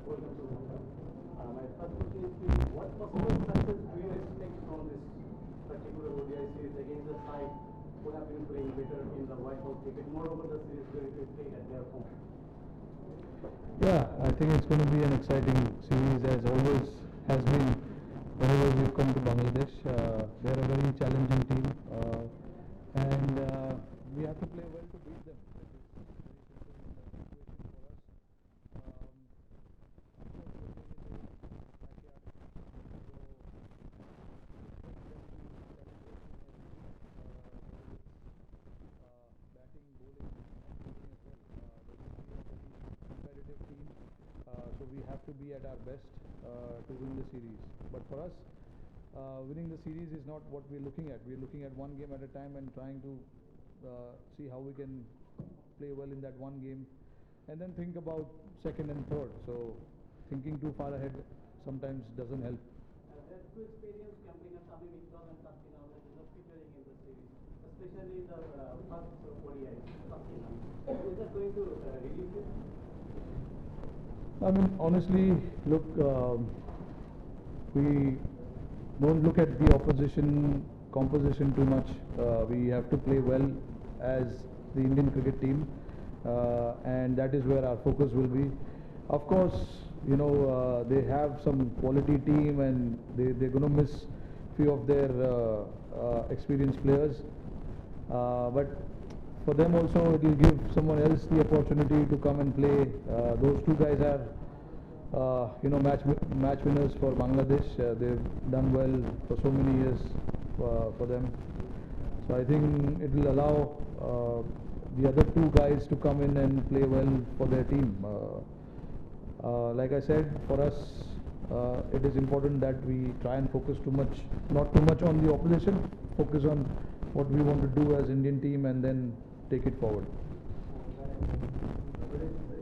welcome to World Cup. My first question is to you, what possible success do you expect from this particular ODI series against the side who have been playing better in the white ball cricket? Moreover, the series going to play at their home. Yeah, I think it's going to be an exciting series, as always has been whenever we've come to Bangladesh. They're a very challenging team, and we have to play well to beat them. So we have to be at our best to win the series. But for us, winning the series is not what we're looking at. We're looking at one game at a time and trying to see how we can play well in that one game, and then think about second and third. So thinking too far ahead sometimes doesn't help. There's two experience camping at Sami Mikdal and Sakina that is featuring in the series, especially the first ODI, Sakina. Is that going to relieve you? I mean, honestly, look, we don't look at the opposition composition too much. We have to play well as the Indian cricket team, and that is where our focus will be. Of course, you know, they have some quality team, and they're going to miss few of their experienced players, but for them also it will give someone else the opportunity to come and play. Those two guys are you know, match winners for Bangladesh. They've done well for so many years for them. So I think it will allow the other two guys to come in and play well for their team. Like I said, for us it is important that we try and focus not too much on the opposition, focus on what we want to do as Indian team and then take it forward.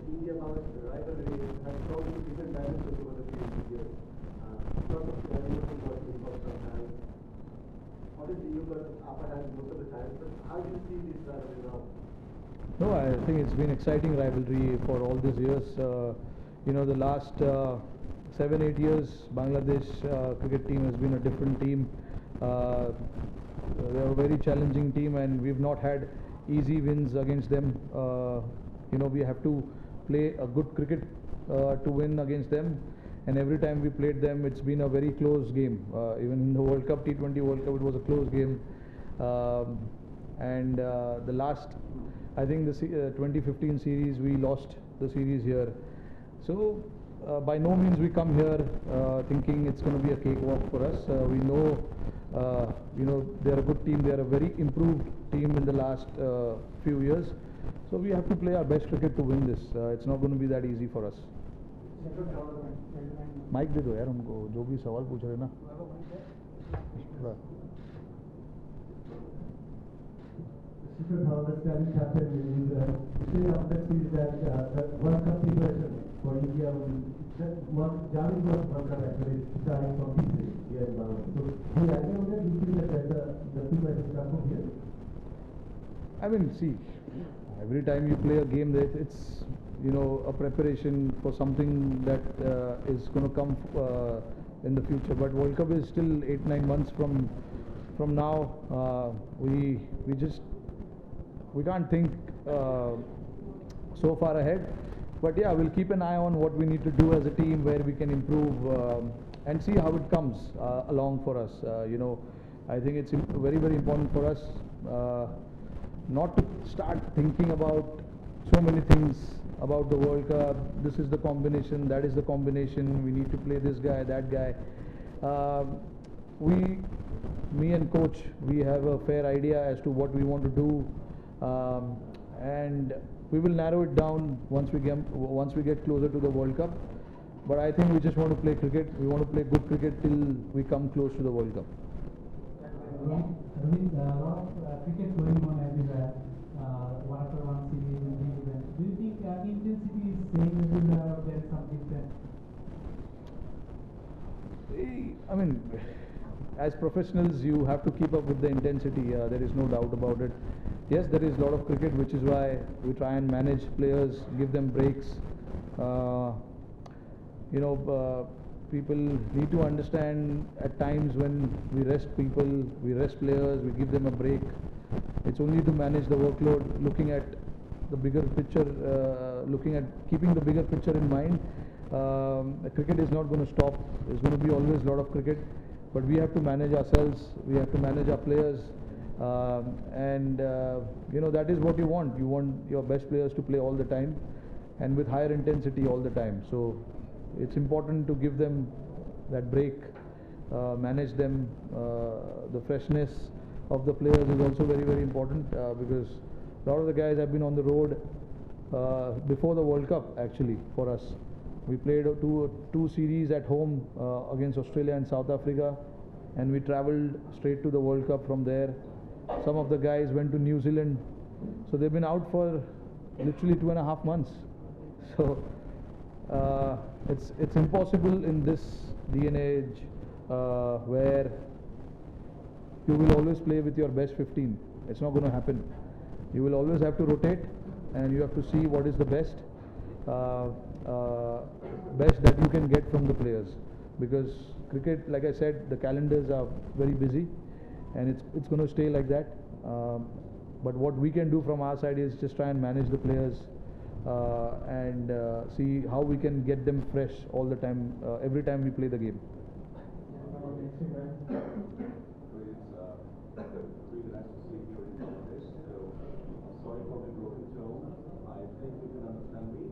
India rivalry has shown different dimensions over the previous years. Obviously, you got upper hand most of the time, but how do you see this rivalry now? No, I think it's been exciting rivalry for all these years. You know, the last 7-8 years, Bangladesh cricket team has been a different team. They are a very challenging team, and we've not had easy wins against them. You know, we have to play a good cricket to win against them, and every time we played them, it's been a very close game. Even in the World Cup, T20 World Cup, it was a close game. And the last, I think the 2015 series, we lost the series here. So by no means we come here thinking it's going to be a cakewalk for us. We know, you know, they're a good team. They're a very improved team in the last few years. So we have to play our best cricket to win this. It's not going to be that easy for us. Mike दे दो यार उनको, जो भी सवाल पूछ रहे हैं ना. Captain is still upset that World Cup preparation for India Dravid was World Cup actually starting from this year in Bangladesh. So do you agree on that? Do you feel that the preparation starts from here? I mean, see, every time you play a game, it's, you know, a preparation for something that is going to come in the future. But World Cup is still 8-9 months from now. We can't think so far ahead. But yeah, we'll keep an eye on what we need to do as a team, where we can improve, and see how it comes along for us. You know, I think it's very, very important for us not to start thinking about so many things about the World Cup. This is the combination, that is the combination, we need to play this guy, that guy. Me and coach, we have a fair idea as to what we want to do, and we will narrow it down once we get closer to the World Cup. But I think we just want to play cricket. We want to play good cricket till we come close to the World Cup. Rohit, a lot of cricket going on everywhere, one after one series and big events. Do you think intensity is same everywhere, or there is some difference? I mean, as professionals, you have to keep up with the intensity. There is no doubt about it. Yes, there is a lot of cricket, which is why we try and manage players, give them breaks. people need to understand at times when we rest people, we rest players, we give them a break. It's only to manage the workload, looking at the bigger picture, keeping the bigger picture in mind. Cricket is not going to stop. There's going to be always a lot of cricket, but we have to manage ourselves. We have to manage our players, and that is what you want. You want your best players to play all the time, and with higher intensity all the time. So it's important to give them that break, manage them. The freshness of the players is also very, very important, because a lot of the guys have been on the road before the World Cup actually for us. We played two series at home against Australia and South Africa, and we travelled straight to the World Cup from there. Some of the guys went to New Zealand, so they've been out for literally 2.5 months. So it's impossible in this day and age where you will always play with your best 15. It's not going to happen. You will always have to rotate, and you have to see what is the best that you can get from the players, because cricket, like I said, the calendars are very busy, and it's going to stay like that. But what we can do from our side is just try and manage the players and see how we can get them fresh all the time, every time we play the game. Really nice to see you in Bangladesh. So, sorry for the broken tone. I think you can understand me.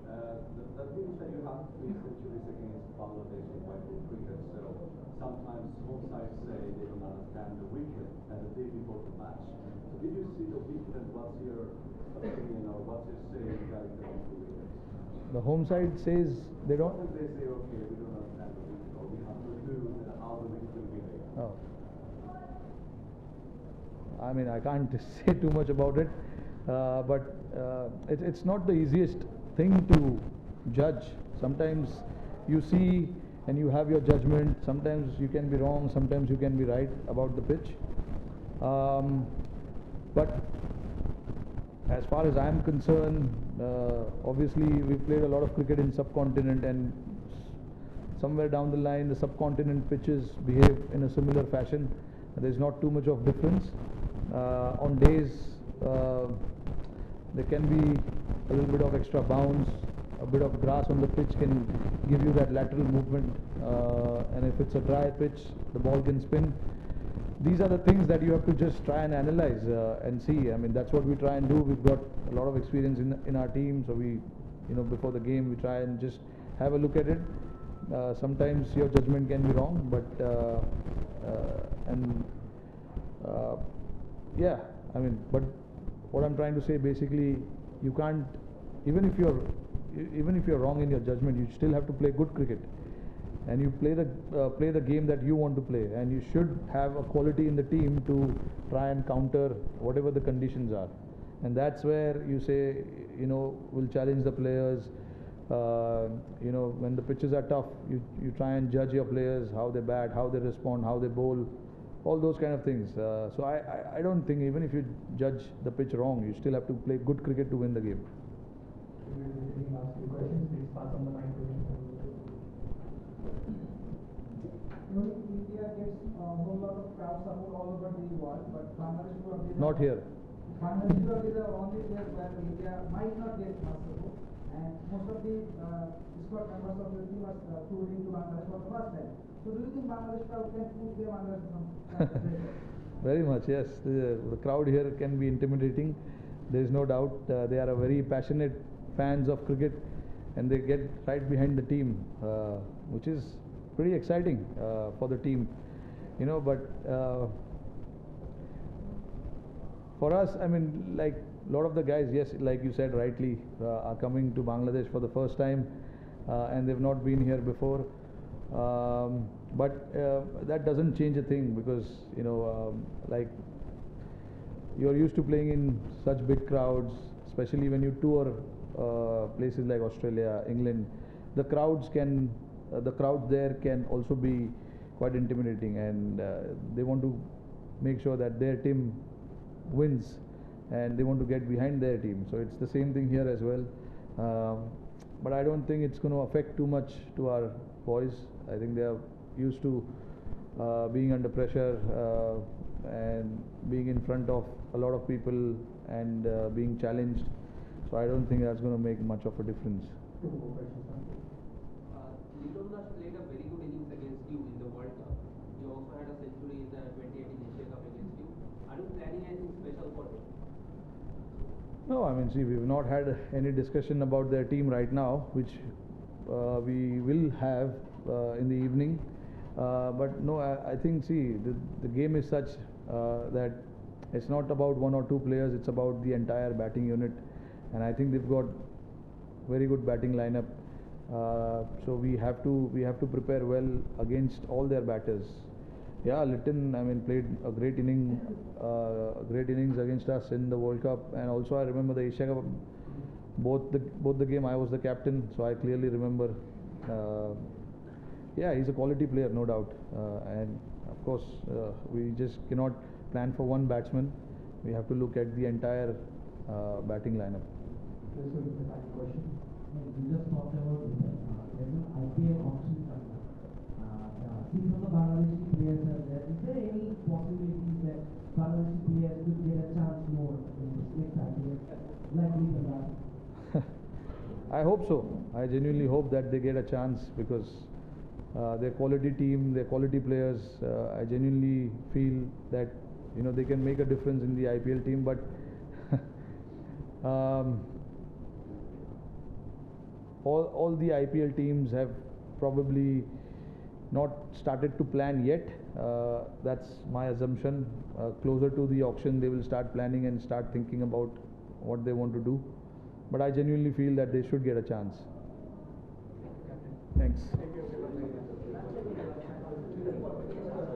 The things that you have 3 centuries against Bangladesh in white ball cricket. So, sometimes both sides say they don't understand the weekend and the day before the match. So, did you see the weekend? What's your opinion or what's your say regarding the weekend? The home side says they don't. Sometimes they say, okay, we don't understand the weekend, or we have to do how the weekend will be there. Oh. I mean, I can't say too much about it, but it's not the easiest thing to judge. Sometimes you see and you have your judgment. Sometimes you can be wrong, sometimes you can be right about the pitch. But as far as I'm concerned, obviously we've played a lot of cricket in subcontinent, and somewhere down the line the subcontinent pitches behave in a similar fashion. There's not too much of difference. On days there can be a little bit of extra bounce, a bit of grass on the pitch can give you that lateral movement, and if it's a dry pitch, the ball can spin. These are the things that you have to just try and analyze and see. I mean, that's what we try and do. We've got a lot of experience in our team, so we, before the game, we try and just have a look at it. Sometimes your judgment can be wrong, but yeah, I mean, but what I'm trying to say, basically, you can't, even if you're wrong in your judgment, you still have to play good cricket, and you play the game that you want to play, and you should have a quality in the team to try and counter whatever the conditions are, and that's where you say, we'll challenge the players. When the pitches are tough, you try and judge your players, how they bat, how they respond, how they bowl, all those kind of things. So I don't think, even if you judge the pitch wrong, you still have to play good cricket to win the game. Last few questions, please pass on the mic to him. India gets a whole lot of crowd support all over the world, but Bangladesh Not here. Bangladesh is the only place where India might not get much support, and most of the squad members of the team are touring to Bangladesh for the first time. So do you think Bangladesh crowd can put them under some pressure? Very much, yes. The crowd here can be intimidating. There is no doubt. They are a very passionate fans of cricket, and they get right behind the team, which is pretty exciting for the team, but for us, I mean, like a lot of the guys, yes, like you said rightly, are coming to Bangladesh for the first time, and they've not been here before, but that doesn't change a thing, because like, you're used to playing in such big crowds, especially when you tour places like Australia, England. The crowds there can also be quite intimidating, and they want to make sure that their team wins, and they want to get behind their team. So it's the same thing here as well. but I don't think it's going to affect too much to our boys. I think they are used to being under pressure and being in front of a lot of people and being challenged. So I don't think that's going to make much of a difference. Litondas played a very good innings against you in the World Cup. You also had a century in the 2018 Asia Cup against you. Are you planning anything special for him? No, I mean, see, we've not had any discussion about their team right now, which we will have in the evening. But no, I think, see, the game is such that it's not about one or two players, it's about the entire batting unit. And I think they've got very good batting lineup. So we have to prepare well against all their batters. Yeah, Litton, I mean, played a great innings against us in the World Cup, and also I remember the Asia Cup. Both the game I was the captain, so I clearly remember. Yeah, he's a quality player, no doubt. And of course, we just cannot plan for one batsman. We have to look at the entire batting lineup. This is the final question. You just talked about there's an IPL auction coming up. Since all the Bangladeshi players are there, is there any possibility that Bangladeshi players could get a chance more in this next IPL, likely than that? I hope so. I genuinely hope that they get a chance because their quality team, their quality players. I genuinely feel that they can make a difference in the IPL team, but. All the IPL teams have probably not started to plan yet. That's my assumption. Closer to the auction, they will start planning and start thinking about what they want to do. But I genuinely feel that they should get a chance.